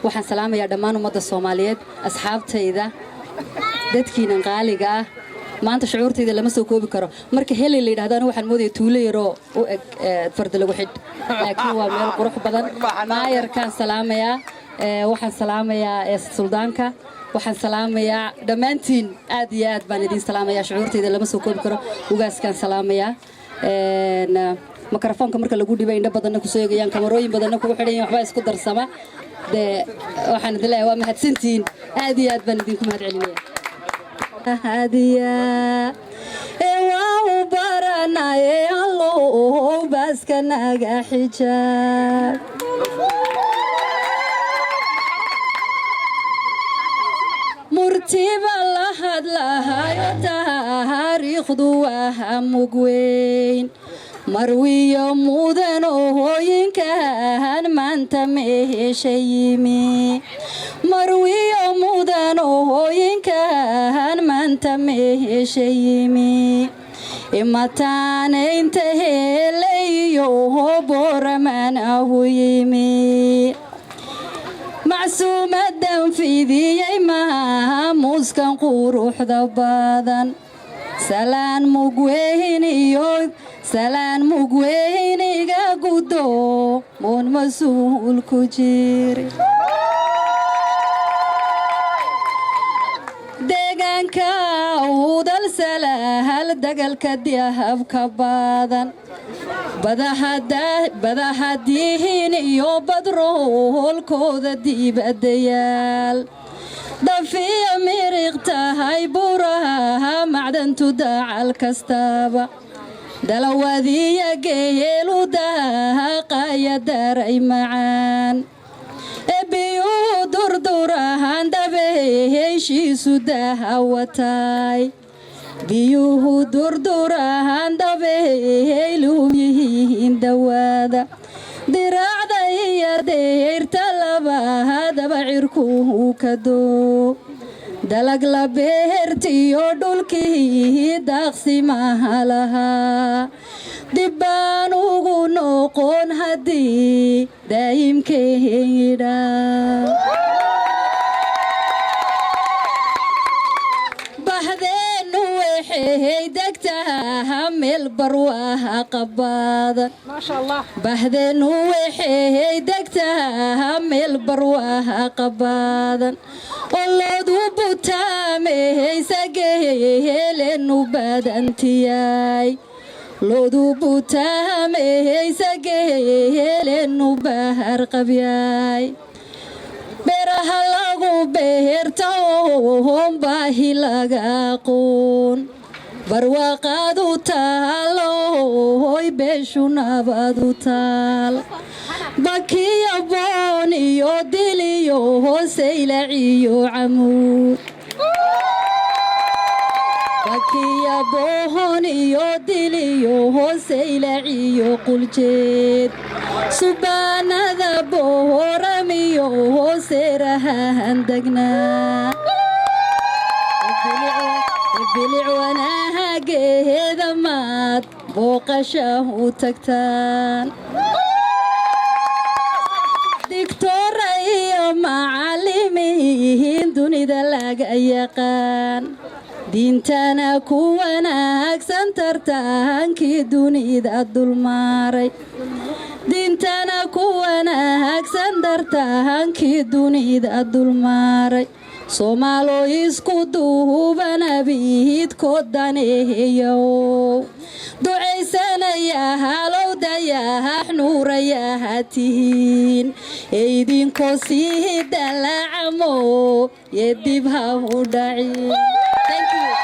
waxaan salaamayaa dhammaan ummadda Soomaaliyeed asxaabtayda dadkiina qaaliga ah maanta shucuurtayda lama soo koobi karo marka heli la yiraahdo waxaan moodaya tuulo yaro u eg farda lagu xid laakiin waa meel qurux badan maayarkan salaamayaa waxaan salaamayaa suldaanka waxaan salaamayaa dhammaantiin aad iyo aad baan idin salaamayaa shucuurtayda lama soo koobi karo ugaaskan salaamayaa mikrofoonka marka lagu dhibay indha badan ku soo eegayaan kamarooyin badan ku xidhan waxba isku darsama waxaan dilayaa waa mahadsantiin aad iyo aad baan idinku mahadcelinayaa hadiya waa baranaay allo baaska naga xijaab murtiba la hadlahayo taariikhdu waa mugweyn marwiyo mudan hooyinkan maanta meesha yimi marwiyo mudan hooyinkan maanta meesha yimi imataan inta helayo boraman ahu yimi macsuumadan fidiyay maamuskan quruxda badan salaan mugweyniga gudo moon masuul ku jiri deegaanka udal salahal dagalka diyahabka badan badahadihin iyo badroolkooda dibadayaal dafiya miriq tahay buraha macdantu dacal kastaba dalawadiya geelu daaqaya daray macaan ebiyuu durdurahan dabeeshiisu dahawatay biyuhu durdurahan dabeeyluhu yihiin dawaada diracda iyo deyrta labahadaba cirkuhu kadoo dalag la beertiyo dhulkii daaqsimaha lahaa dibbaan ugu noqon haddii daa'imkeydha bahdeenu waxay degtaha meel barwaha qabadan bahdeenu waxay degtaha meel barwaha qabadan oladu butaameysa gehelenu badantiyay lodu butaameysa gehelenu bahar qabyay beraha lagu beerta baahi laga aqoon barwaaqaadu taalo hoy beeshu nabadu taal bakiya boon iyo diliyo hooseylaciyo camuud bakiya boon iyo diliyo hooseylaciyo quljeed subaanada booramiyo hooseerahan degnaa bilic wanaageeda maad booqasha u tagtaan digtoora iyo macallimiin dunida laga yaqaan diintana ku wanaagsan tartaankii dunida dulmaaray diintana ku wanaagsan tartaankii dunida dulmaaray Soomaalo isku duuban abidkood daneeyo ducaysanaya halowdaya nuuraya tihiin idinko sii dalacmo yedib ha u dhaci. Thank you.